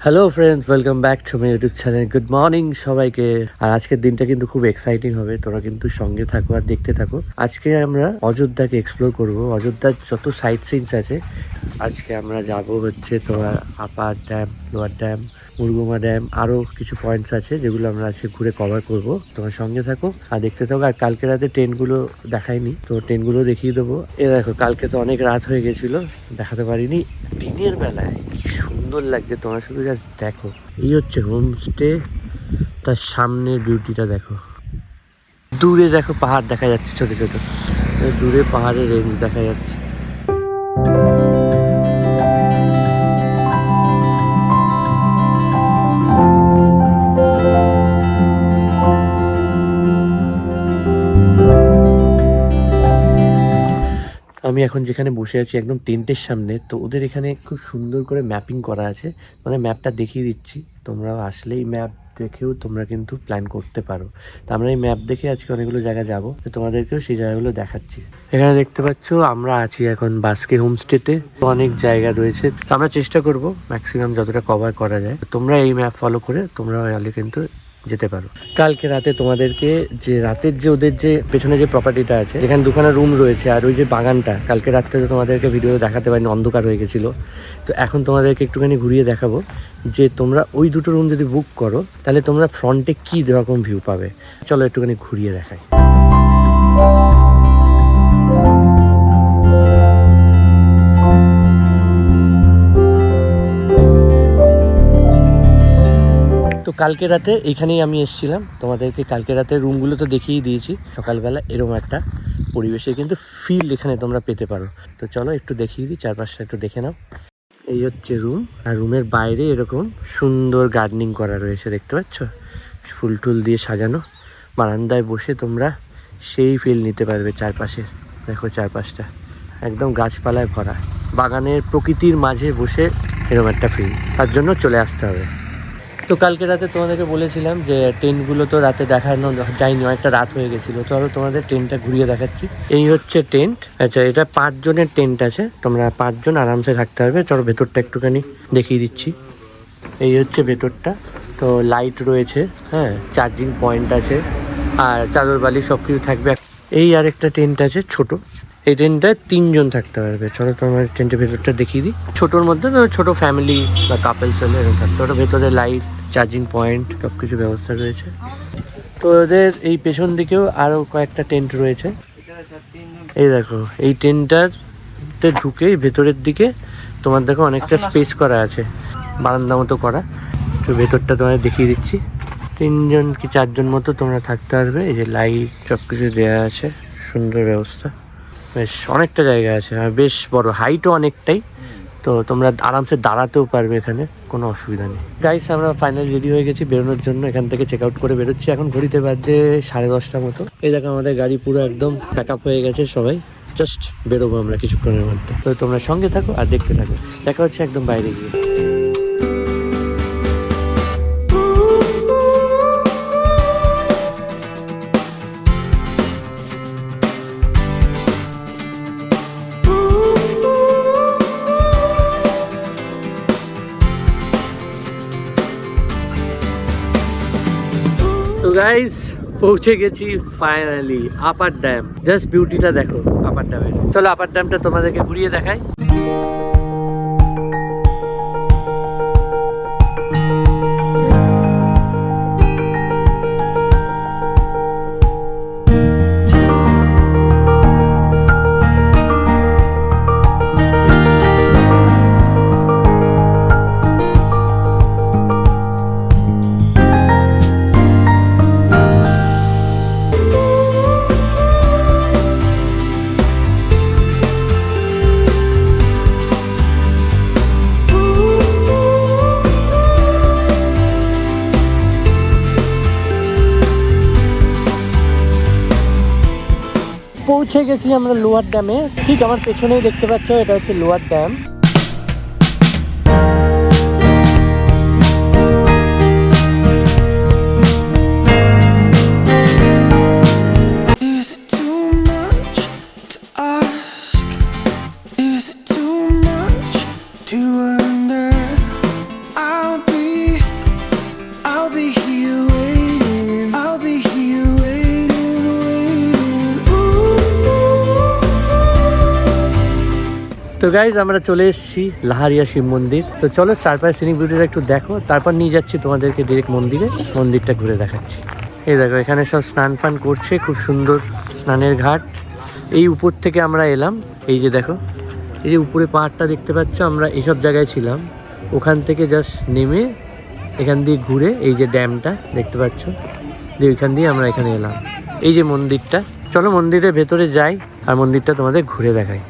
Hello friends, welcome back to my YouTube channel. Good morning সবাইকে। আর আজকের দিনটা কিন্তু খুব এক্সাইটিং হবে, তোরা কিন্তু সঙ্গে থাকো আর দেখতে থাকো। আজকে আমরা অযোধ্যাকে এক্সপ্লোর করব। অযোধ্যার যত সাইট সিনস আছে আজকে আমরা যাব হচ্ছে তোমার upper dam, lower dam, Murguma dam, আরও কিছু পয়েন্টস আছে যেগুলো আমরা আজকে ঘুরে কভার করব। তোমার সঙ্গে থাকো আর দেখতে থাকো। আর কালকে রাতে ট্রেনগুলো দেখাইনি, তো ট্রেনগুলো দেখিয়ে দেবো। এ দেখো, কালকে তো অনেক রাত হয়ে গেছিলো, দেখাতে পারিনি। দিনের বেলায় কি সুন্দর লাগছে, তোমরা শুধু জাস্ট দেখো। এই হচ্ছে হোমস্টে, তার সামনের বিউটিটা দেখো। দূরে দেখো পাহাড় দেখা যাচ্ছে, ছোট ছোট দূরে পাহাড়ের রেঞ্জ দেখা যাচ্ছে। আমি এখন যেখানে বসে আছি একদম টেন্টের সামনে, তো ওদের এখানে খুব সুন্দর করে ম্যাপিং করা আছে, মানে ম্যাপটা দেখিয়ে দিচ্ছি। তোমরা আসলেই ম্যাপ দেখেও তোমরা কিন্তু প্ল্যান করতে পারো। তো আমরা এই ম্যাপ দেখে আজকে অনেকগুলো জায়গা যাবো, তো তোমাদেরকেও সেই জায়গাগুলো দেখাচ্ছি। এখানে দেখতে পাচ্ছ আমরা আছি এখন বাস্কে হোমস্টেতে। অনেক জায়গা রয়েছে, তো আমরা চেষ্টা করব ম্যাক্সিমাম যতটা কভার করা যায়। তোমরা এই ম্যাপ ফলো করে তোমরা এলে কিন্তু যেতে পারো। কালকে রাতে তোমাদেরকে যে রাতের যে ওদের যে পেছনে যে প্রপার্টিটা আছে, যেখানে দুখানা রুম রয়েছে আর ওই যে বাগানটা, কালকে রাত্রে তো তোমাদেরকে ভিডিও দেখাতে পারিনি, অন্ধকার হয়ে গেছিলো। তো এখন তোমাদেরকে একটুখানি ঘুরিয়ে দেখাবো যে তোমরা ওই দুটো রুম যদি বুক করো তাহলে তোমরা ফ্রন্টে কী রকম ভিউ পাবে। চলো একটুখানি ঘুরিয়ে দেখাই। তো কালকে রাতে এখানেই আমি এসেছিলাম, তোমাদেরকে কালকে রাতে রুমগুলো তো দেখিয়েই দিয়েছি। সকালবেলা এরকম একটা পরিবেশে কিন্তু ফিল এখানে তোমরা পেতে পারো। তো চলো একটু দেখিয়ে দিই, চারপাশটা একটু দেখে নাও। এই হচ্ছে রুম, আর রুমের বাইরে এরকম সুন্দর গার্ডেনিং করা রয়েছে, দেখতে পাচ্ছ? ফুল টুল দিয়ে সাজানো। বারান্দায় বসে তোমরা সেই ফিল নিতে পারবে চারপাশে। দেখো চারপাশটা একদম গাছপালায় ভরা, বাগানের প্রকৃতির মাঝে বসে এরকম একটা ফিল, তার জন্য চলে আসতে হবে। তো কালকে রাতে তোমাদেরকে বলেছিলাম যে টেন্টগুলো তো রাতে দেখানো যায়নি, অনেকটা রাত হয়ে গেছিলো। তো আরও তোমাদের টেন্টটা ঘুরিয়ে দেখাচ্ছি। এই হচ্ছে টেন্ট। আচ্ছা, এটা 5 জনের টেন্ট আছে, তোমরা 5 জন আরামসে থাকতে পারবে। চলো ভেতরটা একটুখানি দেখিয়ে দিচ্ছি। এই হচ্ছে ভেতরটা। তো লাইট রয়েছে, হ্যাঁ, চার্জিং পয়েন্ট আছে, আর চাদর বালি সব কিছু থাকবে। এই আরেকটা টেন্ট আছে ছোট, এই টেন্টটায় 3 জন থাকতে পারবে। চলো তোমার টেন্টের ভেতরটা দেখিয়ে দিই। ছোটোর মধ্যে তো ছোট ফ্যামিলি বা কাপেলস হলে এরকম থাকতে। ওটা ভেতরে লাইট, চার্জিং পয়েন্ট সব কিছু ব্যবস্থা রয়েছে। তো ওদের এই পেছন দিকেও আরও কয়েকটা টেন্ট রয়েছে। এই দেখো, এই টেন্টটাতে ঢুকেই ভেতরের দিকে তোমার দেখো অনেকটা স্পেস করা আছে, বারান্দা মতো করা। তো ভেতরটা তোমাদের দেখিয়ে দিচ্ছি। 3 জন কি 4 জন মতো তোমরা থাকতে পারবে। এই যে লাইট সব কিছু দেওয়া আছে, সুন্দর ব্যবস্থা। বেশ অনেকটা জায়গা আছে, আর বেশ বড়, হাইটও অনেকটাই। তো তোমরা আরামসে দাঁড়াতেও পারবে, এখানে কোনো অসুবিধা নেই। গাইস, আমরা ফাইনাল রেডি হয়ে গেছি বেরোনোর জন্য। এখান থেকে চেক আউট করে বেরোচ্ছি। এখন ঘড়িতে বাজে 10:30 মতো। এই দেখো আমাদের গাড়ি পুরো একদম প্যাক আপ হয়ে গেছে, সবাই জাস্ট বেরোবো আমরা কিছুক্ষণের মধ্যে। তো তোমরা সঙ্গে থাকো আর দেখতে থাকো, দেখা হচ্ছে একদম বাইরে গিয়ে। তো গাইস, পৌঁছে গেছি ফাইনালি আপার ড্যাম। জাস্ট বিউটিটা দেখো আপার ড্যামের। চলো আপার ড্যামটা তোমাদেরকে ঘুরিয়ে দেখাই। পৌঁছে গেছি আমরা লোয়ার ড্যামে। ঠিক আমার পেছনেই দেখতে পাচ্ছ, এটা হচ্ছে lower dam. Is it too much to wonder? I'll be তো গাইজ আমরা চলে এসেছি লাহারিয়া শিব মন্দির। তো চলো চারপাশে সিনিক ভিউটা একটু দেখো, তারপর নিয়ে যাচ্ছি তোমাদেরকে ডিরেক্ট মন্দিরে, মন্দিরটা ঘুরে দেখাচ্ছি। এই দেখো এখানে সব স্নান ফান করছে, খুব সুন্দর স্নানের ঘাট। এই উপর থেকে আমরা এলাম, এই যে দেখো এই যে উপরে পাহাড়টা দেখতে পাচ্ছ, আমরা এইসব জায়গায় ছিলাম। ওখান থেকে জাস্ট নেমে এখান দিয়ে ঘুরে এই যে ড্যামটা দেখতে পাচ্ছ, দিয়ে ওইখান দিয়ে আমরা এখানে এলাম। এই যে মন্দিরটা, চলো মন্দিরের ভেতরে যাই আর মন্দিরটা তোমাদের ঘুরে দেখাই।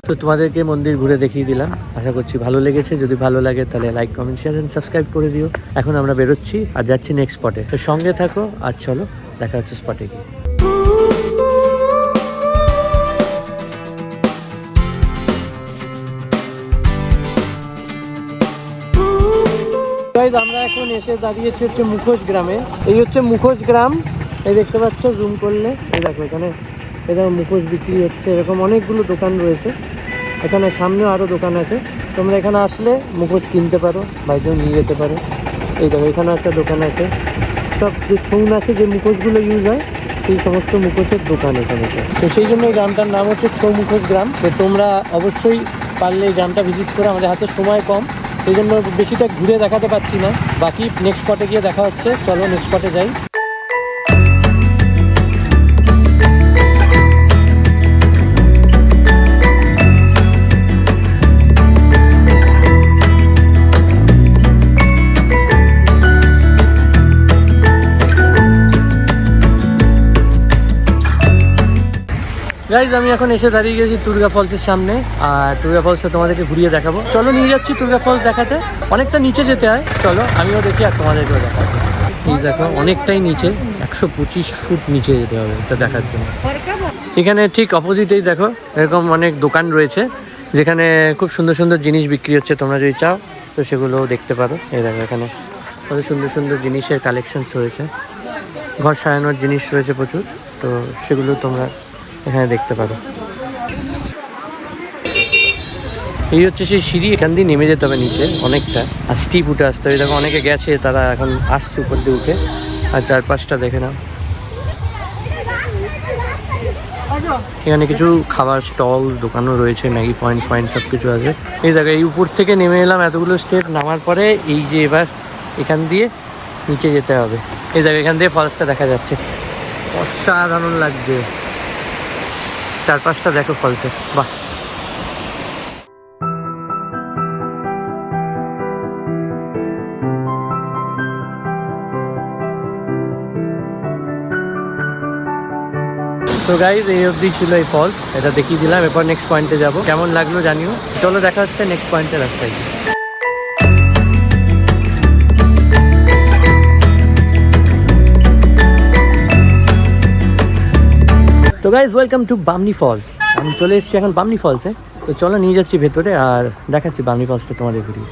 তো তোমাদেরকে মন্দির ঘুরে দেখিয়ে দিলাম, আশা করছি ভালো লেগেছে। যদি ভালো লাগে তাহলে like comment share and subscribe করে দিও। এখন আমরা বেরোচ্ছি আর যাচ্ছি নেক্সট স্পটে, তো সঙ্গে থাকো আর চলো দেখা হচ্ছে স্পটে গিয়ে। আমরা এখন এসে দাঁড়িয়েছি হচ্ছে মুখোশ গ্রামে। এই হচ্ছে মুখোশ গ্রাম, এই দেখতে পাচ্ছ জুম করলে, এই দেখো এখানে এরকম মুখোশ বিক্রি হচ্ছে, এরকম অনেকগুলো দোকান রয়েছে। এখানে সামনেও আরও দোকান আছে, তোমরা এখানে আসলে মুখোশ কিনতে পারো, বাইরেও নিয়ে যেতে পারো। এই দেখো এখানে একটা দোকান আছে, সব যে ছৌ নাচে যে মুখোশগুলো ইউজ হয় সেই সমস্ত মুখোশের দোকান এখানে। তো সেই জন্য এই গ্রামটার নাম হচ্ছে ছৌ মুখোশ গ্রাম। তো তোমরা অবশ্যই পারলে এই গ্রামটা ভিজিট করে, আমাদের হাতে সময় কম সেই জন্য বেশিটা ঘুরে দেখাতে পারছি না, বাকি নেক্সট স্পটে গিয়ে দেখা হচ্ছে। চলো নেক্সট স্পটে যাই। গাইজ আমি এখন এসে দাঁড়িয়ে গেছি টুরগা ফলসের সামনে, আর টুরগা ফলসটা তোমাদেরকে ঘুরিয়ে দেখাবো। চলো নিয়ে যাচ্ছি টুরগা ফলস দেখাতে। অনেকটা নিচে যেতে হয়, চলো আমিও দেখি আর তোমাদেরকেও দেখাবো। এই দেখো অনেকটাই নিচে, 125 ফুট নিচে যেতে হবে এটা দেখার জন্য। এখানে ঠিক অপোজিটেই দেখো এরকম অনেক দোকান রয়েছে, যেখানে খুব সুন্দর সুন্দর জিনিস বিক্রি হচ্ছে। তোমরা যদি চাও তো সেগুলোও দেখতে পারো। এই দেখো এখানে কত সুন্দর সুন্দর জিনিসের কালেকশনস রয়েছে, ঘর সাজানোর জিনিস রয়েছে প্রচুর, তো সেগুলো তোমরা এখানে দেখতে পারো। এই হচ্ছে সেই সিঁড়ি, এখান দিয়ে নেমে যেতে হবে নিচে অনেকটা, আর স্টিপ উঠে আসতে হবে। দেখো অনেকে গেছে, তারা এখন আসছে উপর দিয়ে উঠে। আর চারপাশটা দেখে নাও, এখানে কিছু খাবার স্টল দোকানও রয়েছে, ম্যাগি পয়েন্ট ফয়েন্ট সব কিছু আছে। এই দেখো এই উপর থেকে নেমে এলাম, এতগুলো স্টেপ নামার পরে এই যে এবার এখান দিয়ে নিচে যেতে হবে। এই দেখো এখান দিয়ে ফলসটা দেখা যাচ্ছে, অসাধারণ লাগছে। চারপাশটা দেখো ফলসে, বাহ। তো গাইজ এই অবধি ছিল এই ফলস, এটা দেখিয়ে দিলাম। এরপর নেক্সট পয়েন্টে যাবো, কেমন লাগলো জানিও। চলো দেখা হচ্ছে নেক্সট পয়েন্টের রাস্তায়। তো guys welcome to Bamni falls. আমি চলে এসেছি এখন বামনি ফলসে, তো চলো নিয়ে যাচ্ছি ভেতরে আর দেখাচ্ছি বামনি ফলসটা তোমাদের ঘুরিয়ে।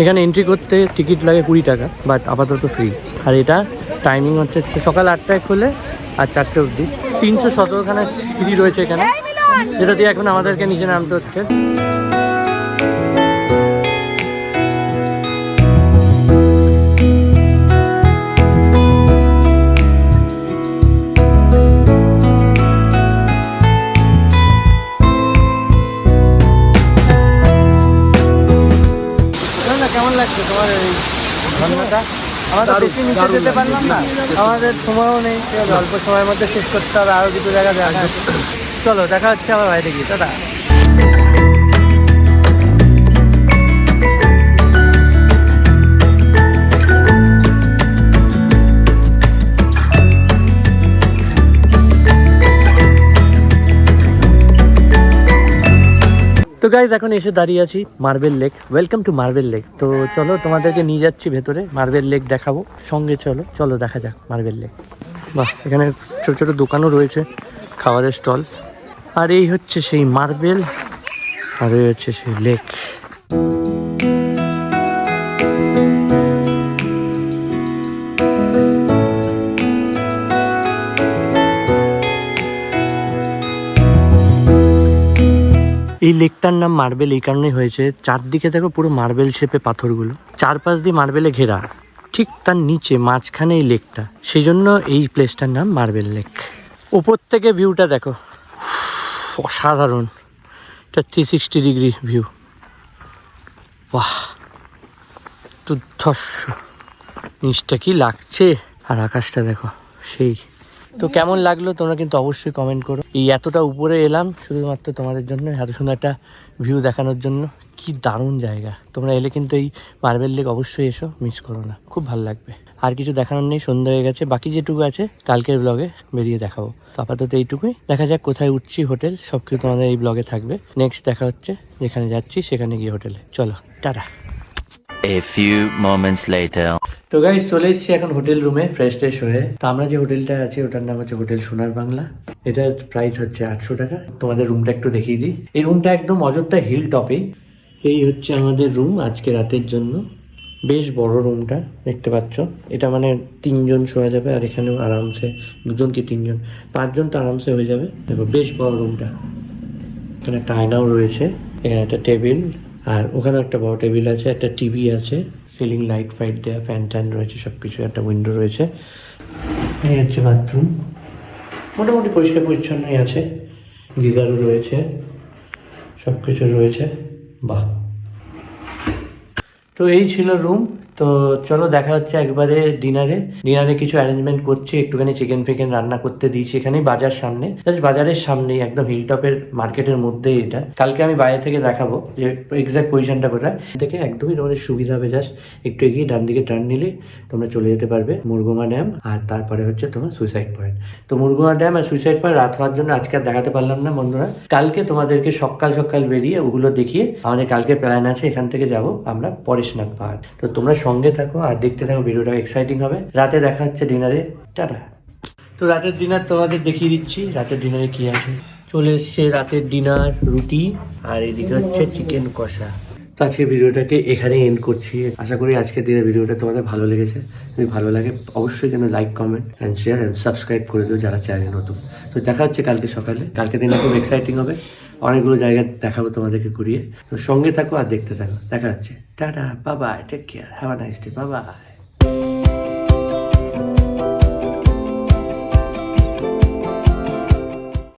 এখানে এন্ট্রি করতে টিকিট লাগে 20 টাকা, বাট আপাতত ফ্রি। আর এটা টাইমিং হচ্ছে সকাল 8টায় খোলে আর 4টে অবধি। 317খানা সিঁড়ি রয়েছে এখানে, যেটা দিয়ে এখন আমাদেরকে নিচে নামতে হচ্ছে। কেমন লাগছে তোমার এই ঝর্ণাটা? আমরা তো বেশি নিচে যেতে পারলাম না, আমাদের সময়ও নেই, অল্প সময়ের মধ্যে শেষ করতে হবে, আরও দুটো জায়গা দেখা। চলো দেখা হচ্ছে আবার বাইরে গিয়ে, দাদা। তো গাইজ এখন এসে দাঁড়িয়ে আছি marble lake. Welcome to marble lake. তো চলো তোমাদেরকে নিয়ে যাচ্ছি ভেতরে, মার্বেল লেক দেখাবো। সঙ্গে চলো চলো দেখা যাক মার্বেল লেক। বাহ, এখানে ছোট ছোট দোকানও রয়েছে, খাবারের স্টল। আর এই হচ্ছে সেই মার্বেল, আর এই হচ্ছে সেই লেক। এই লেকটার নাম মার্বেল এই কারণেই হয়েছে, চারদিকে দেখো পুরো মার্বেল শেপে পাথরগুলো, চারপাশ দিয়ে মার্বেলে ঘেরা, ঠিক তার নিচে মাঝখানে এই লেকটা, সেই জন্য এই প্লেসটার নাম মার্বেল লেক। ওপর থেকে ভিউটা দেখো, অসাধারণ। এটা 360 ডিগ্রি ভিউ। বাহ, দুর্ধর্ষ। নিচটা কি লাগছে, আর আকাশটা দেখো সেই। তো কেমন লাগলো তোমরা কিন্তু অবশ্যই কমেন্ট করো। এই এতটা উপরে এলাম শুধুমাত্র তোমাদের জন্য, এত সুন্দর একটা ভিউ দেখানোর জন্য। কি দারুণ জায়গা, তোমরা এলে কিন্তু এই মার্বেল লেক অবশ্যই এসো, মিস করো না, খুব ভালো লাগবে। আর কিছু দেখানোর নেই, সন্ধ্যা হয়ে গেছে। বাকি যেটুকু আছে কালকের ব্লগে বেরিয়ে দেখাবো। তো আপাতত এইটুকুই, দেখা যাক কোথায় উঠছি, হোটেল সব কিছু তোমাদের এই ব্লগে থাকবে। নেক্সট দেখা হচ্ছে যেখানে যাচ্ছি সেখানে গিয়ে হোটেলে। চলো tata. A few moments later. তো গাইস চলে এসেছি এখন হোটেল রুমে ফ্রেশ ট্রেশ হয়ে। তো আমরা যে হোটেলটা আছে ওটার নাম হচ্ছে হোটেল সোনার বাংলা। এটার প্রাইস হচ্ছে 800 টাকা। তোমাদের রুমটা একটু দেখিয়ে দিই। এই রুমটা একদম অযোধ্যা হিল টপেই। এই হচ্ছে আমাদের রুম আজকে রাতের জন্য। বেশ বড় রুমটা দেখতে পাচ্ছ। এটা মানে 3 জন শোয়া যাবে, আর এখানেও আরামসে 2 জন কি 3 জন, 5 জন তো আরামসে হয়ে যাবে। দেখো বেশ বড় রুমটা। এখানে একটা আয়নাও রয়েছে, এখানে একটা টেবিল, আর ওখানে একটা বড় টেবিল আছে, একটা টিভি আছে, সিলিং লাইট ফাইট দেওয়া, ফ্যান ট্যান রয়েছে সব কিছু, একটা উইন্ডো রয়েছে। এই হচ্ছে বাথরুম, মোটামুটি পরিষ্কার পরিচ্ছন্নই আছে, গিজারও রয়েছে, সব কিছু রয়েছে। বাহ, তো এই ছিল রুম। তো চলো দেখা হচ্ছে একবারে ডিনারে কিছু অ্যারেঞ্জমেন্ট করছি, একটুখানি চিকেন ফিকেন রান্না করতে দিয়েছি এখানেই বাজার সামনে, জাস্ট বাজারের সামনেই, একদম হিলটপের মার্কেটের মধ্যেই এটা। কালকে আমি বাইরে থেকে দেখাবো যে এক্সাক্ট পজিশনটা কোথায়, থেকে একদমই তোমাদের সুবিধা হবে। জাস্ট একটু এগিয়ে ডান দিকে টার্ন নিলে তোমরা চলে যেতে পারবে মুরগুমা ড্যাম, আর তারপরে হচ্ছে তোমার সুইসাইড পয়েন্ট। তো মুরগুমা ড্যাম আর সুইসাইড পয়েন্ট রাত হওয়ার জন্য আজকে আর দেখাতে পারলাম না বন্ধুরা। কালকে তোমাদেরকে সকাল সকাল বেরিয়ে ওগুলো দেখিয়ে আমাদের কালকে প্ল্যান আছে এখান থেকে যাব আমরা পরেশনাথ পাহাড়। তো তোমরা সঙ্গে থাকো আর দেখতে থাকো, ভিডিওটা এক্সাইটিং হবে। রাতে দেখা হচ্ছে ডিনারে। টাটা। তো রাতের ডিনার তোমাদের দেখিয়ে দিচ্ছি, রাতের ডিনারে কি আছে। চলে এসছে রাতের ডিনার, রুটি, আর এদিকে হচ্ছে চিকেন কষা। তো আজকে ভিডিওটাকে এখানে এন্ড করছি। আশা করি আজকের দিনের ভিডিওটা তোমাদের ভালো লেগেছে। যদি ভালো লাগে অবশ্যই যেন like, comment and share and subscribe করে দিও যারা চ্যানেল নতুন। তো দেখা হচ্ছে কালকে সকালে। কালকে দিনটা খুব এক্সাইটিং হবে, অনেকগুলো জায়গা দেখাবো তোমাদেরকে ঘুরিয়ে। তো সঙ্গে থাকো আর দেখতে থাকো। দেখা হচ্ছে। Tata, bye bye, take care, have a nice day, bye by.